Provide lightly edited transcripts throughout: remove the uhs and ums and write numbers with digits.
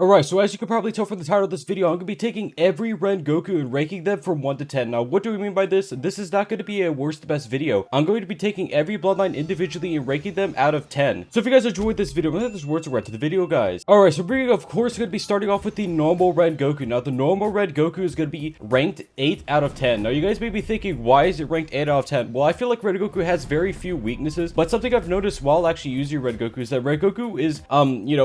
Alright, so as you can probably tell from the title of this video, I'm going to be taking every Rengoku and ranking them from 1 to 10. Now, what do we mean by this? This is not going to be a worst to best video. I'm going to be taking every bloodline individually and ranking them out of 10. So if you guys enjoyed this video, I'm going to have this words right to the video, guys. Alright, so we're of course going to be starting off with the normal Rengoku. Now, the normal Rengoku is going to be ranked 8 out of 10. Now, you guys may be thinking, why is it ranked 8 out of 10? Well, I feel like Rengoku has very few weaknesses, but something I've noticed while actually using Rengoku is that Rengoku is,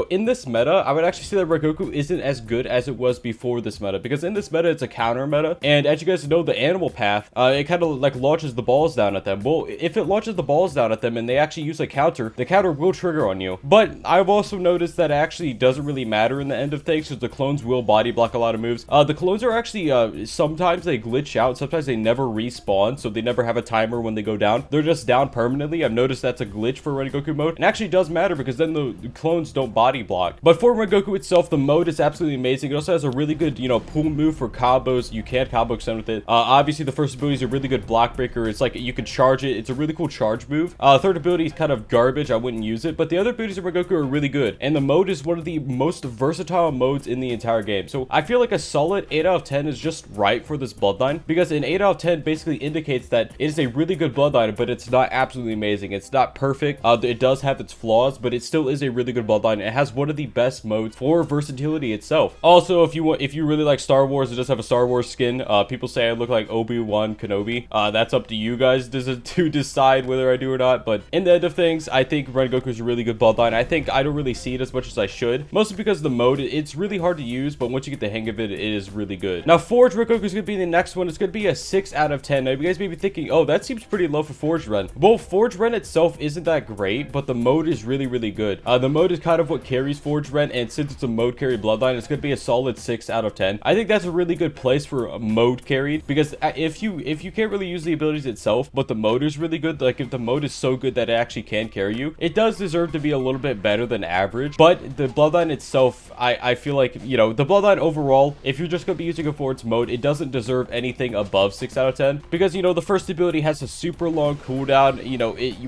in this meta, I would actually say that Rengoku isn't as good as it was before this meta, because in this meta it's a counter meta, and as you guys know, the animal path it kind of like launches the balls down at them. Well, if it launches the balls down at them and they actually use a counter, the counter will trigger on you. But I've also noticed that it actually doesn't really matter in the end of things, because the clones will body block a lot of moves. The clones are actually sometimes they glitch out, sometimes they never respawn, so they never have a timer when they go down. They're just down permanently. I've noticed that's a glitch for Rengoku mode, and actually does matter because then the clones don't body block. But for Rengoku itself, the mode is absolutely amazing. It also has a really good, pull move for combos. You can combo extend with it. Obviously, the first ability is a really good block breaker. It's like you can charge it. It's a really cool charge move. Third ability is kind of garbage. I wouldn't use it, but the other abilities of Rengoku are really good. And the mode is one of the most versatile modes in the entire game. So I feel like a solid 8 out of 10 is just right for this bloodline, because an 8 out of 10 basically indicates that it is a really good bloodline, but it's not absolutely amazing. It's not perfect. It does have its flaws, but it still is a really good bloodline. It has one of the best modes for versatility itself. Also, if you really like Star Wars, it does have a Star Wars skin. People say I look like Obi-Wan Kenobi. That's up to you guys to decide whether I do or not. But in the end of things, I think Rengoku is a really good bloodline. I think I don't really see it as much as I should, mostly because the mode, it's really hard to use, but once you get the hang of it, it is really good. Now, Forge Rengoku is going to be the next one. It's going to be a 6 out of 10. Now, you guys may be thinking, oh, that seems pretty low for Forge Ren. Well, Forge Ren itself isn't that great, but the mode is really, really good. The mode is kind of what carries Forge Ren, and since it's a mode carry bloodline, it's going to be a solid 6 out of 10. I think that's a really good place for a mode carried, because if you can't really use the abilities itself, but the mode is really good, like if the mode is so good that it actually can carry you, it does deserve to be a little bit better than average. But the bloodline itself, I feel like, the bloodline overall, if you're just going to be using it for its mode, it doesn't deserve anything above 6 out of 10, because the first ability has a super long cooldown.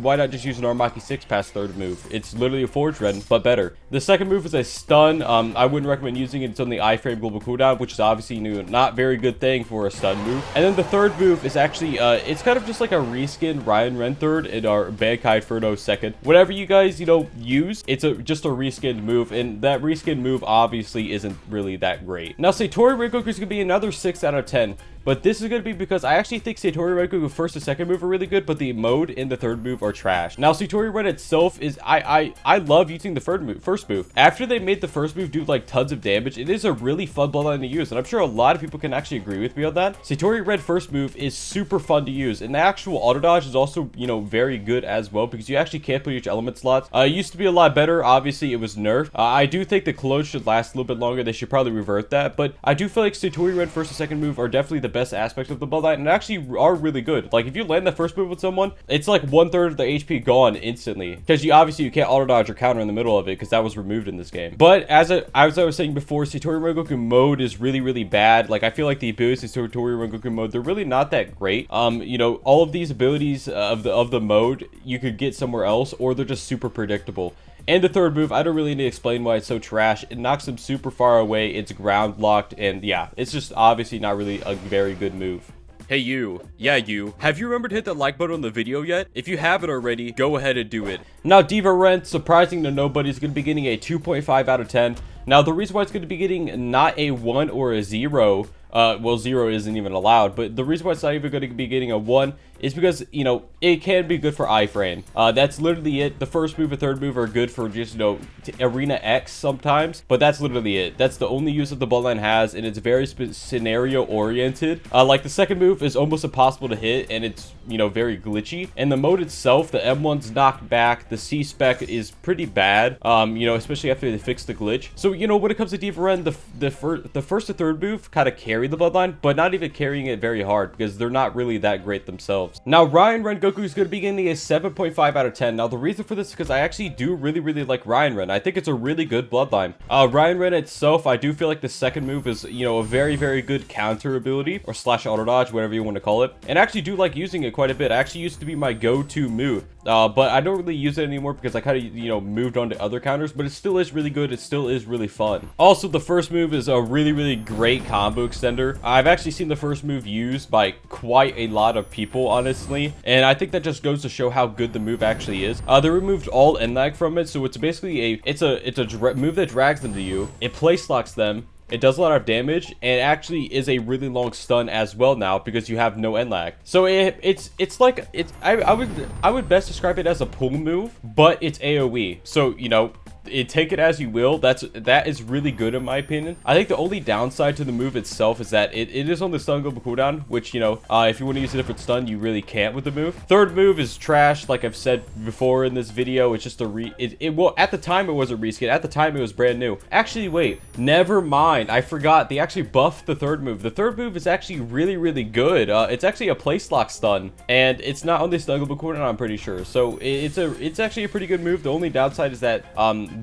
Why not just use an Armaki 6 past third move? It's literally a Forge Ren, but better. The second move is a stun. I wouldn't recommend using it. It's on the iframe global cooldown, which is obviously not very good thing for a stun move. And then the third move is actually it's kind of just like a reskin Raion Ren third and our Bankai Inferno second. Whatever you guys use, it's just a reskinned move, and that reskinned move obviously isn't really that great. Now, Satori Rengoku is gonna be another 6 out of 10. But this is going to be because I actually think Satori Rengoku first and second move are really good, but the mode in the third move are trash. Now, Satori Ren itself is, I love using the first move. After they made the first move do like tons of damage, it is a really fun bloodline to use, and I'm sure a lot of people can actually agree with me on that. Satori Ren first move is super fun to use, and the actual auto dodge is also, very good as well, because you actually can't put each element slots. It used to be a lot better. Obviously, it was nerfed. I do think the clone should last a little bit longer. They should probably revert that, but I do feel like Satori Ren first and second move are definitely the best aspects of the bloodline, and actually are really good. Like if you land the first move with someone, it's like 1/3 of the HP gone instantly, because you can't auto dodge or counter in the middle of it, because that was removed in this game. But as I was saying before, Satori Rengoku mode is really, really bad. Like I feel like the abilities in Satori Rengoku mode, they're really not that great. All of these abilities of the mode you could get somewhere else, or they're just super predictable. And the third move, I don't really need to explain why it's so trash. It knocks them super far away. It's ground locked. And yeah, it's just obviously not really a very good move. Hey you, yeah you, have you remembered to hit that like button on the video yet? If you haven't already, go ahead and do it. Now Deva Ren, surprising to nobody, is going to be getting a 2.5 out of 10. Now the reason why it's going to be getting not a 1 or a 0, well, 0 isn't even allowed, but the reason why it's not even going to be getting a 1 is because, it can be good for iframe. That's literally it. The first move and third move are good for just, Arena X sometimes, but that's literally it. That's the only use that the bloodline has, and it's very scenario oriented. Like the second move is almost impossible to hit, and it's, very glitchy. And the mode itself, the M1's knocked back. The C spec is pretty bad, especially after they fix the glitch. So, when it comes to Deva Ren, the first and third move kind of carry the bloodline, but not even carrying it very hard, because they're not really that great themselves. themselves. Now, Raion Rengoku is going to be getting a 7.5 out of 10. Now, the reason for this is because I actually do really like Raion Ren. I think it's a really good bloodline. Raion Ren itself, I do feel like the second move is, you know, a very good counter ability, or slash auto dodge, whatever you want to call it. And I actually do like using it quite a bit. I actually used to be my go-to move. But I don't really use it anymore because I kind of, you know, moved on to other counters, but it still is really good. It still is really fun. Also, the first move is a really great combo extender. I've actually seen the first move used by quite a lot of people, honestly, and I think that just goes to show how good the move actually is. They removed all end lag from it, so it's basically a move that drags them to you. It place locks them. It does a lot of damage, and actually is a really long stun as well now because you have no end lag. So I would best describe it as a pull move, but it's AoE. So, you know, take it as you will. That is really good in my opinion. I think the only downside to the move itself is that it is on the stun global cooldown, which, you know, if you want to use a different stun, you really can't with the move. Third move is trash, like I've said before in this video. It's just well, at the time it was a reskin. At the time it was brand new. Actually, wait, never mind. I forgot. They actually buffed the third move. The third move is actually really good. It's actually a place lock stun, and it's not on the stun global cooldown, I'm pretty sure. So it's actually a pretty good move. The only downside is that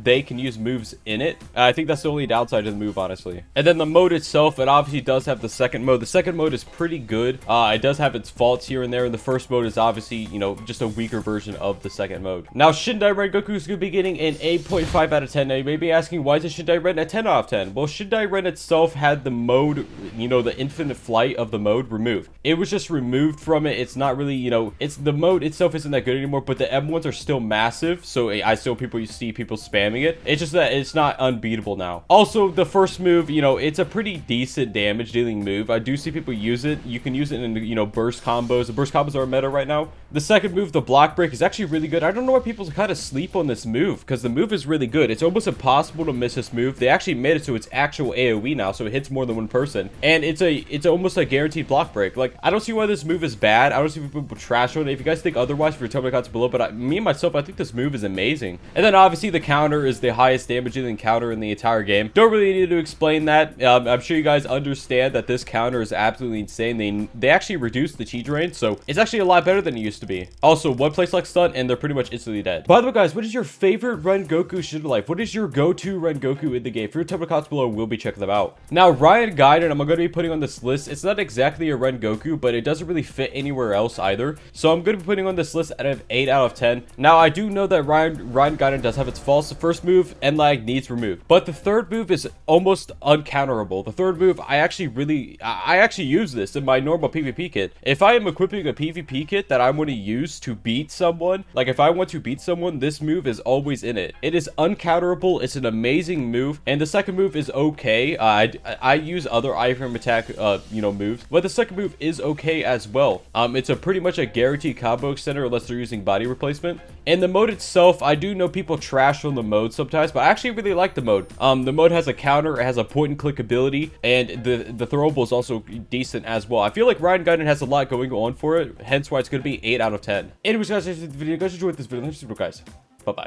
they can use moves in it. I think that's the only downside to the move, honestly. And then the mode itself, it obviously does have the second mode. The second mode is pretty good. It does have its faults here and there, and the first mode is obviously, you know, just a weaker version of the second mode. Now, Shindai Rengoku is going to be getting an 8.5 out of 10. Now, you may be asking, why is it Shindai Ren a 10 out of 10? Well, Shindai Ren itself had the mode, you know, the infinite flight of the mode removed. It was just removed from it. It's not really, you know, the mode itself isn't that good anymore, but the M1s are still massive, so I still see people spamming it. It's just that it's not unbeatable now. Also, the first move, you know, it's a pretty decent damage dealing move. I do see people use it. You can use it in, you know, burst combos. The burst combos are meta right now. The second move, the block break, is actually really good. I don't know why people kind of sleep on this move, because the move is really good. It's almost impossible to miss this move. They actually made it so it's actual AoE now, so it hits more than one person, and it's almost a guaranteed block break. Like, I don't see why this move is bad. I don't see people trash on it. If you guys think otherwise, if you're telling me in the comments below, but me myself, I think this move is amazing. And then obviously the counter is the highest damage dealing counter in the entire game. Don't really need to explain that. I'm sure you guys understand that this counter is absolutely insane. They actually reduced the chi drain, so it's actually a lot better than it used to be. Also, one place like stun, and they're pretty much instantly dead. By the way, guys, what is your favorite Rengoku Shindo Life? What is your go-to Rengoku in the game? For your type of comments below, we'll be checking them out. Now, Raion Gaiden, I'm going to be putting on this list. It's not exactly a Rengoku, but it doesn't really fit anywhere else either. So I'm going to be putting on this list out of 8 out of 10. Now, I do know that Raion Gaiden does have its faults. The first move, end lag, needs removed. But the third move is almost uncounterable. The third move, I actually use this in my normal PvP kit. If I am equipping a PvP kit that I want to use to beat someone, like if I want to beat someone, this move is always in it. It is uncounterable. It's an amazing move. And the second move is okay. I use other item attack, you know, moves, but the second move is okay as well. It's pretty much a guaranteed combo extender unless they're using body replacement. And the mode itself, I do know people trash on the mode sometimes, but I actually really like the mode. The mode has a counter, it has a point and click ability, and the throwable is also decent as well. I feel like Raion Gaiden has a lot going on for it, hence why it's going to be 8 out of 10. Anyways, guys, that's the video. Guys, enjoyed this video. Let's see you guys. Bye-bye.